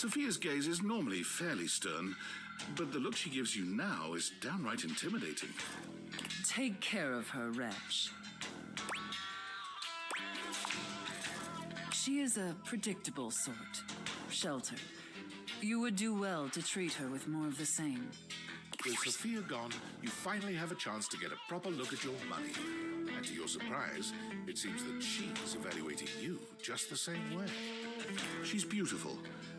Sophia's gaze is normally fairly stern, but the look she gives you now is downright intimidating. Take care of her, wretch. She is a predictable sort, sheltered. You would do well to treat her with more of the same. With Sophia gone, you finally have a chance to get a proper look at your money. And to your surprise, it seems that she's evaluating you just the same way. She's beautiful,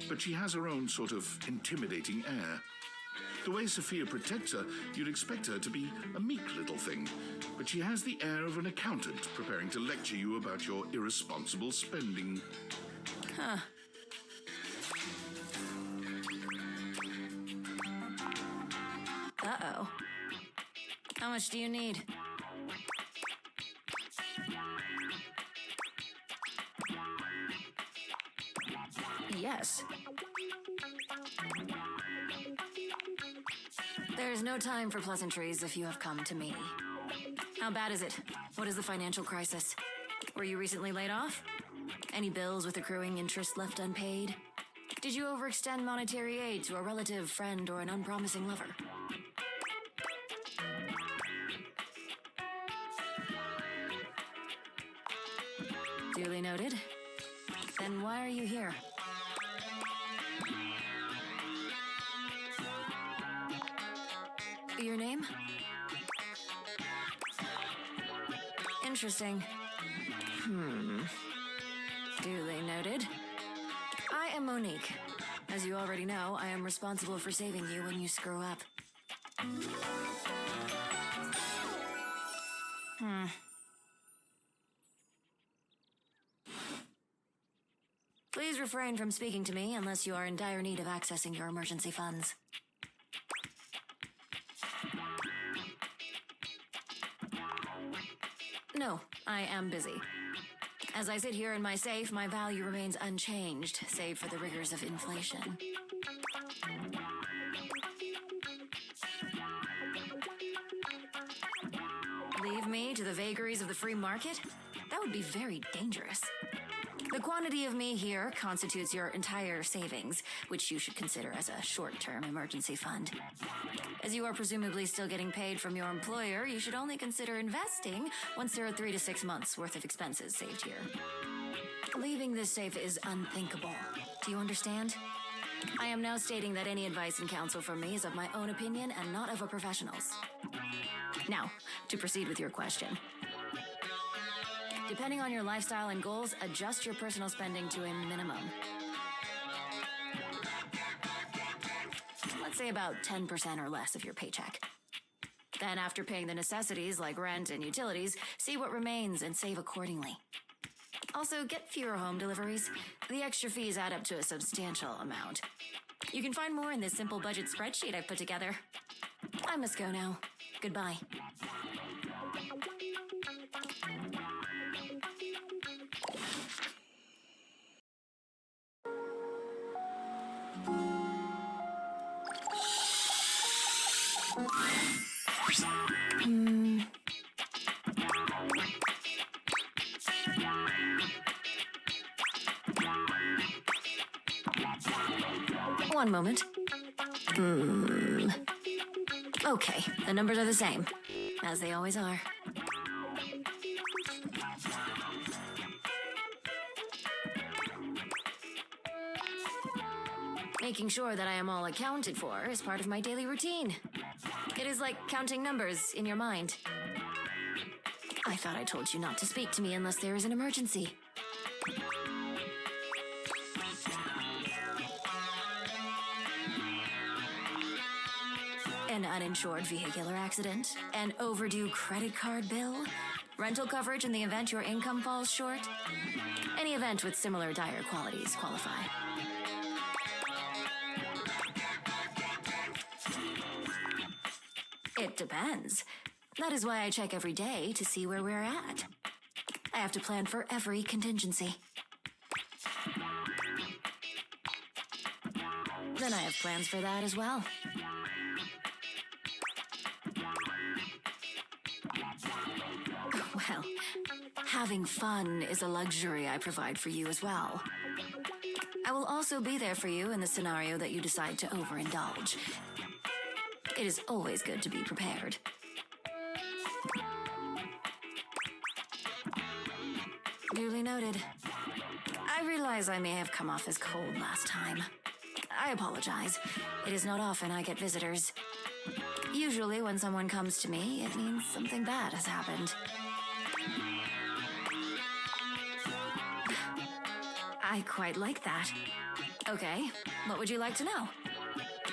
but she has her own sort of intimidating air. The way Sophia protects her, you'd expect her to be a meek little thing, but she has the air of an accountant preparing to lecture you about your irresponsible spending. Huh. Uh-oh. How much do you need? Yes. There's no time for pleasantries if you have come to me. How bad is it? What is the financial crisis? Were you recently laid off? Any bills with accruing interest left unpaid? Did you overextend monetary aid to a relative, friend, or an unpromising lover? Duly noted. Then why are you here? Your name? Interesting. Duly noted. I am Monique. As you already know, I am responsible for saving you when you screw up. Please refrain from speaking to me unless you are in dire need of accessing your emergency funds. No, I am busy. As I sit here in my safe, my value remains unchanged, save for the rigors of inflation. Leave me to the vagaries of the free market? That would be very dangerous. The quantity of me here constitutes your entire savings, which you should consider as a short-term emergency fund. As you are presumably still getting paid from your employer, you should only consider investing once there are 3 to 6 months worth of expenses saved here. Leaving this safe is unthinkable. Do you understand? I am now stating that any advice and counsel from me is of my own opinion and not of a professional's. Now, to proceed with your question. Depending on your lifestyle and goals, adjust your personal spending to a minimum. Let's say about 10% or less of your paycheck. Then after paying the necessities like rent and utilities, see what remains and save accordingly. Also, get fewer home deliveries. The extra fees add up to a substantial amount. You can find more in this simple budget spreadsheet I've put together. I must go now. Goodbye. One moment. Okay, the numbers are the same, as they always are. Making sure that I am all accounted for is part of my daily routine. It is like counting numbers in your mind. I thought I told you not to speak to me unless there is an emergency. An uninsured vehicular accident, an overdue credit card bill, rental coverage in the event your income falls short. Any event with similar dire qualities qualify. It depends. That is why I check every day to see where we're at. I have to plan for every contingency. Then I have plans for that as well. Well, having fun is a luxury I provide for you as well. I will also be there for you in the scenario that you decide to overindulge. It is always good to be prepared. Duly noted. I realize I may have come off as cold last time. I apologize. It is not often I get visitors. Usually when someone comes to me, it means something bad has happened. I quite like that. Okay, what would you like to know?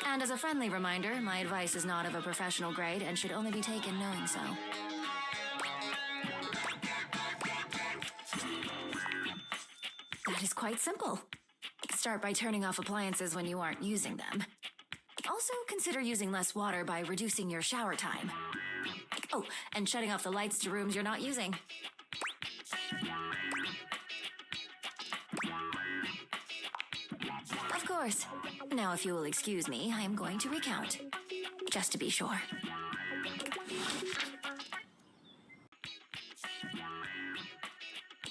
And as a friendly reminder, my advice is not of a professional grade and should only be taken knowing so. That is quite simple. Start by turning off appliances when you aren't using them. Also, consider using less water by reducing your shower time. Oh, and shutting off the lights to rooms you're not using. Of course. Now, if you will excuse me, I am going to recount. Just to be sure.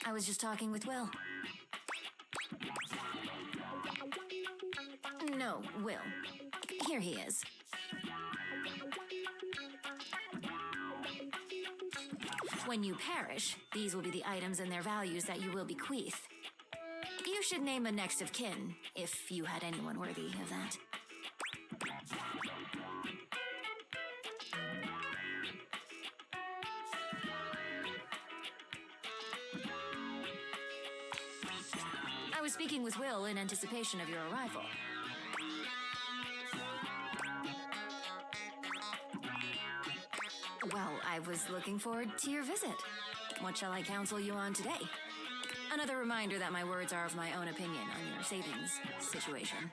I was just talking with Will. No, Will. Here he is. When you perish, these will be the items and their values that you will bequeath. You should name a next of kin, if you had anyone worthy of that. I was speaking with Will in anticipation of your arrival. Well, I was looking forward to your visit. What shall I counsel you on today? Another reminder that my words are of my own opinion on your savings situation.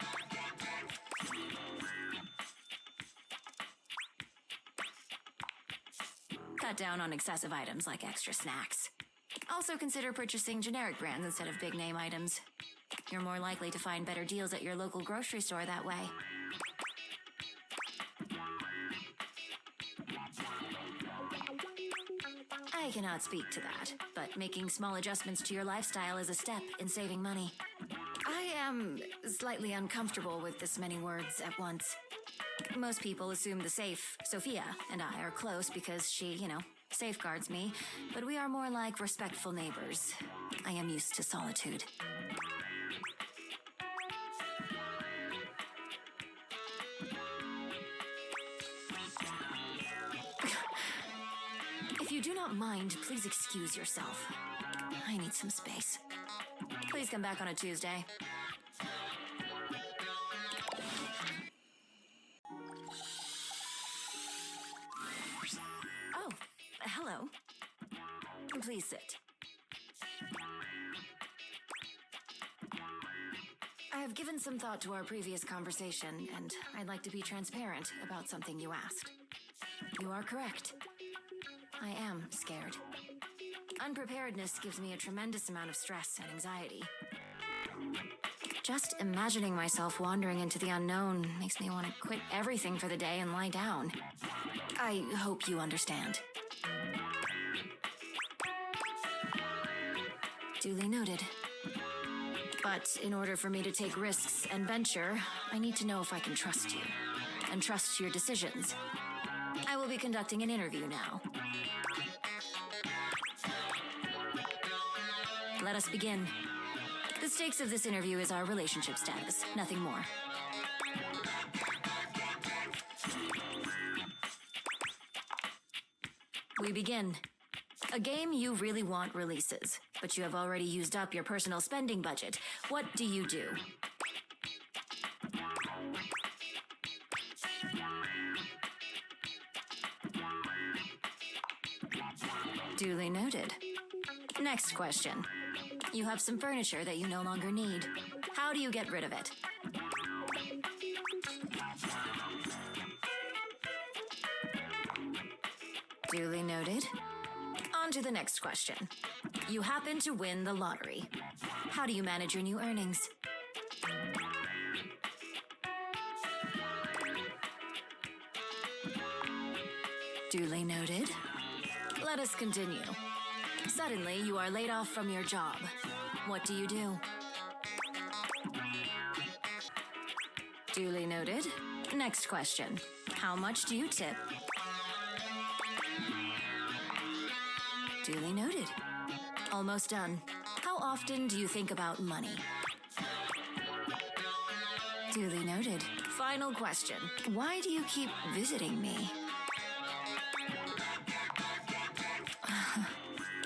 Cut down on excessive items like extra snacks. Also consider purchasing generic brands instead of big-name items. You're more likely to find better deals at your local grocery store that way. I cannot speak to that, but making small adjustments to your lifestyle is a step in saving money. I am slightly uncomfortable with this many words at once. Most people assume the safe, Sofia, and I are close because she, safeguards me, but we are more like respectful neighbors. I am used to solitude. If you do not mind, please excuse yourself. I need some space. Please come back on a Tuesday. Oh, hello. Please sit. I have given some thought to our previous conversation, and I'd like to be transparent about something you asked. You are correct. I am scared. Unpreparedness gives me a tremendous amount of stress and anxiety. Just imagining myself wandering into the unknown makes me want to quit everything for the day and lie down. I hope you understand. Duly noted. But in order for me to take risks and venture, I need to know if I can trust you, and trust your decisions. I will be conducting an interview now. Let us begin. The stakes of this interview is our relationship status, nothing more. We begin. A game you really want releases, but you have already used up your personal spending budget. What do you do? Duly noted. Next question. You have some furniture that you no longer need. How do you get rid of it? Duly noted. On to the next question. You happen to win the lottery. How do you manage your new earnings? Duly noted. Let us continue. Suddenly, you are laid off from your job. What do you do? Duly noted. Next question. How much do you tip? Duly noted. Almost done. How often do you think about money? Duly noted. Final question. Why do you keep visiting me?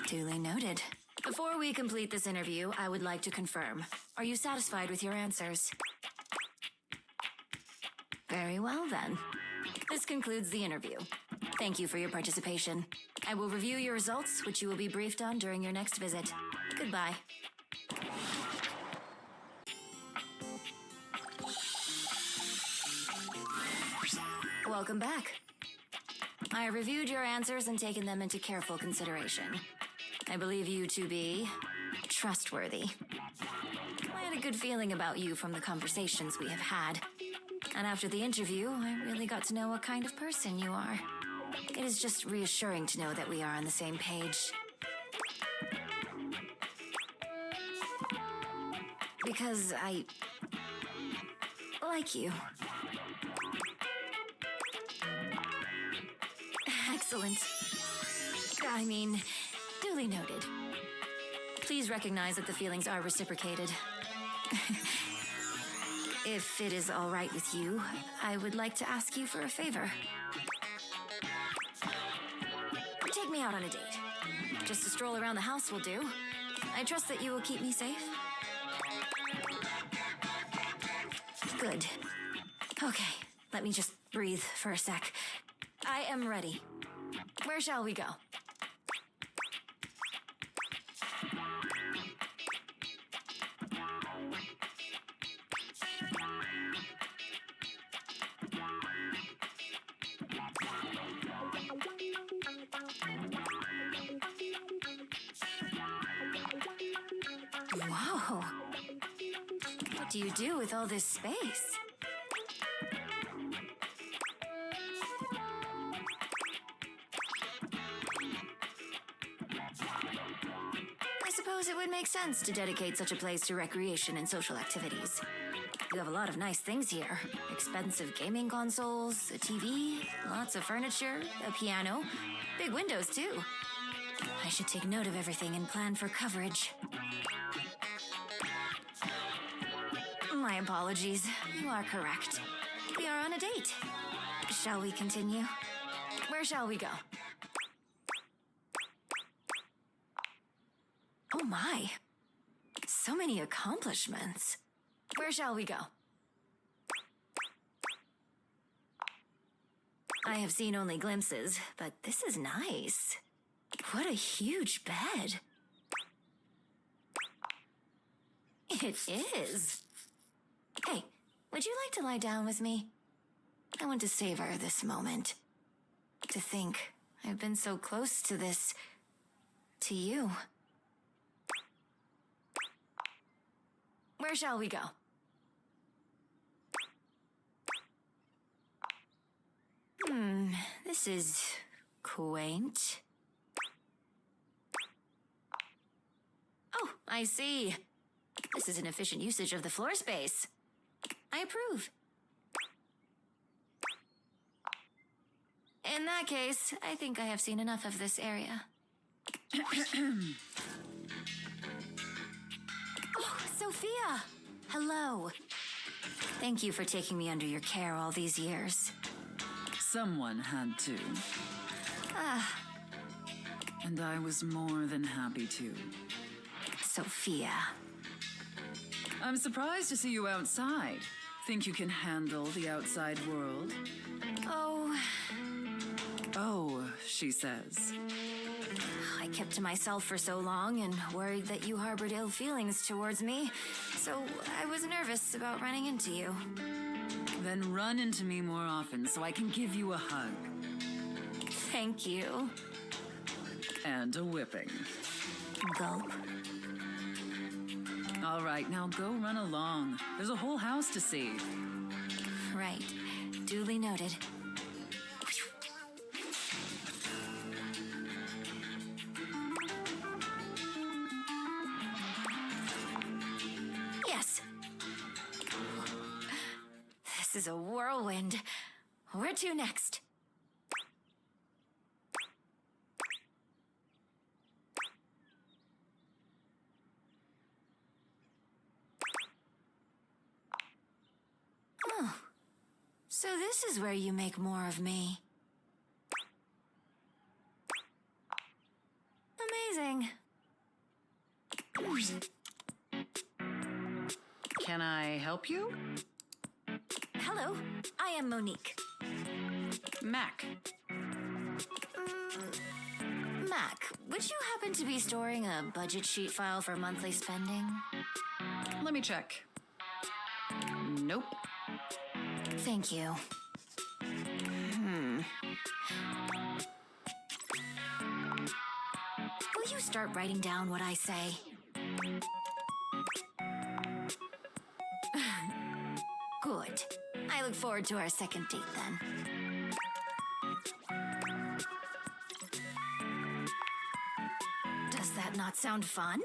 Duly noted. Before we complete this interview, I would like to confirm. Are you satisfied with your answers? Very well, then. This concludes the interview. Thank you for your participation. I will review your results, which you will be briefed on during your next visit. Goodbye. Welcome back. I have reviewed your answers and taken them into careful consideration. I believe you to be trustworthy. I had a good feeling about you from the conversations we have had. And after the interview, I really got to know what kind of person you are. It is just reassuring to know that we are on the same page. Because I like you. Excellent. I mean, duly noted. Please recognize that the feelings are reciprocated. If it is all right with you, I would like to ask you for a favor. Take me out on a date. Just a stroll around the house will do. I trust that you will keep me safe. Good. Okay, let me just breathe for a sec. I am ready. Where shall we go? Whoa. What do you do with all this space? I suppose it would make sense to dedicate such a place to recreation and social activities. You have a lot of nice things here. Expensive gaming consoles, a TV, lots of furniture, a piano, big windows too. I should take note of everything and plan for coverage. My apologies. You are correct. We are on a date. Shall we continue? Where shall we go? Oh my. So many accomplishments. Where shall we go? I have seen only glimpses, but this is nice. What a huge bed. It is. Hey, would you like to lie down with me? I want to savor this moment. To think I've been so close to this... to you. Where shall we go? This is quaint. Oh, I see. This is an efficient usage of the floor space. I approve. In that case, I think I have seen enough of this area. Oh, Sophia! Hello. Thank you for taking me under your care all these years. Someone had to. And I was more than happy to. Sophia. I'm surprised to see you outside. Think you can handle the outside world? Oh, she says. I kept to myself for so long and worried that you harbored ill feelings towards me, so I was nervous about running into you. Then run into me more often so I can give you a hug. Thank you. And a whipping. Gulp. All right, now go run along. There's a whole house to see. Right. Duly noted. Yes. This is a whirlwind. Where to next? Oh. So this is where you make more of me. Amazing. Can I help you? Hello, I am Monique. Mac. Mac, would you happen to be storing a budget sheet file for monthly spending? Let me check. Nope. Thank you. Will you start writing down what I say? Good. I look forward to our second date then. Does that not sound fun?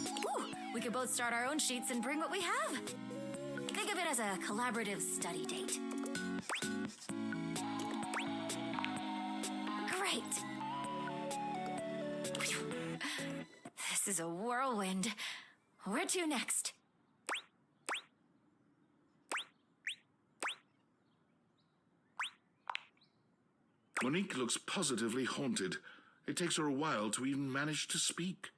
Ooh, we could both start our own sheets and bring what we have. Think of it as a collaborative study date. Great. This is a whirlwind. Where to next? Monique looks positively haunted. It takes her a while to even manage to speak.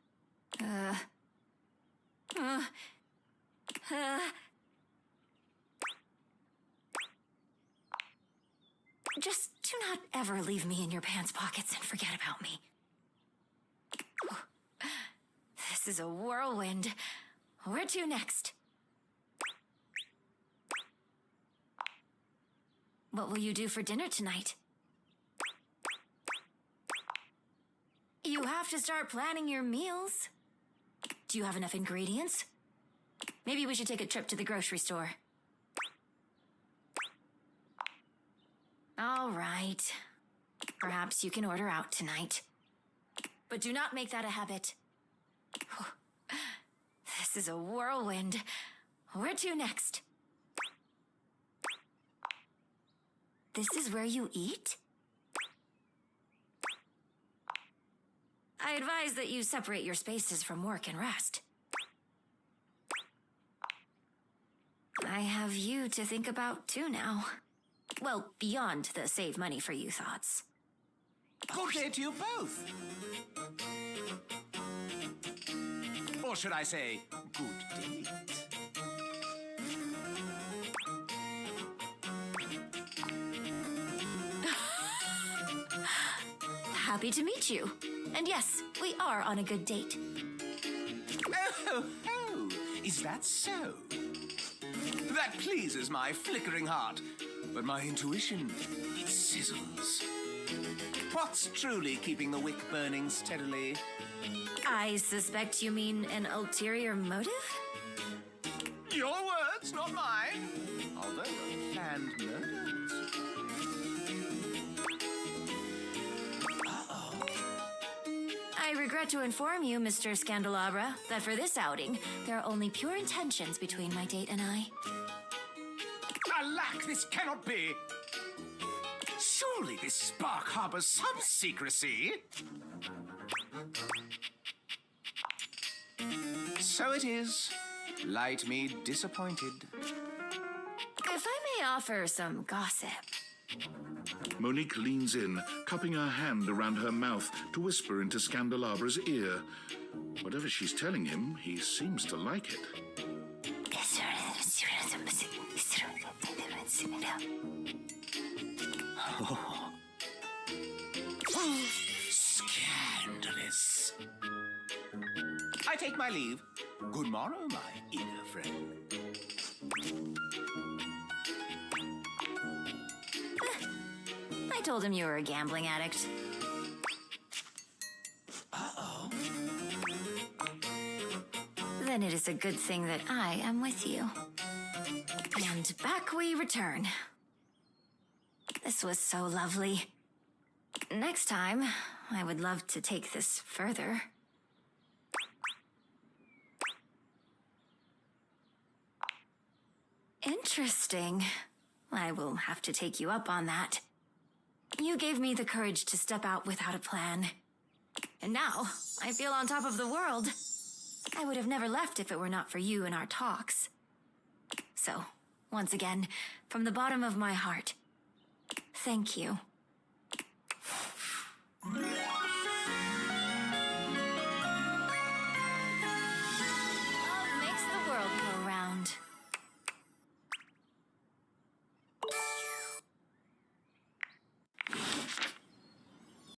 Just do not ever leave me in your pants pockets and forget about me. This is a whirlwind. Where to next? What will you do for dinner tonight? You have to start planning your meals. Do you have enough ingredients? Maybe we should take a trip to the grocery store. All right. Perhaps you can order out tonight. But do not make that a habit. This is a whirlwind. Where to next? This is where you eat? I advise that you separate your spaces from work and rest. I have you to think about too now. Well, beyond the save money for you thoughts. Good day to you both. Or should I say, good date. Happy to meet you. And yes, we are on a good date. Oh, is that so? That pleases my flickering heart, but my intuition, it sizzles. What's truly keeping the wick burning steadily? I suspect you mean an ulterior motive? Your words, not mine. Although unplanned murders. I regret to inform you, Mr. Scandelabra, that for this outing, there are only pure intentions between my date and I. Alack, this cannot be. Surely this spark harbors some secrecy. So it is. Light me disappointed. If I may offer some gossip. Monique leans in, cupping her hand around her mouth to whisper into Scandalabra's ear. Whatever she's telling him, he seems to like it. Scandalous. I take my leave. Good morrow, my eager friend. I told him you were a gambling addict. Uh-oh. Then it is a good thing that I am with you. And back we return. This was so lovely. Next time, I would love to take this further. Interesting. I will have to take you up on that. You gave me the courage to step out without a plan. And now, I feel on top of the world. I would have never left if it were not for you and our talks. So, once again, from the bottom of my heart, thank you.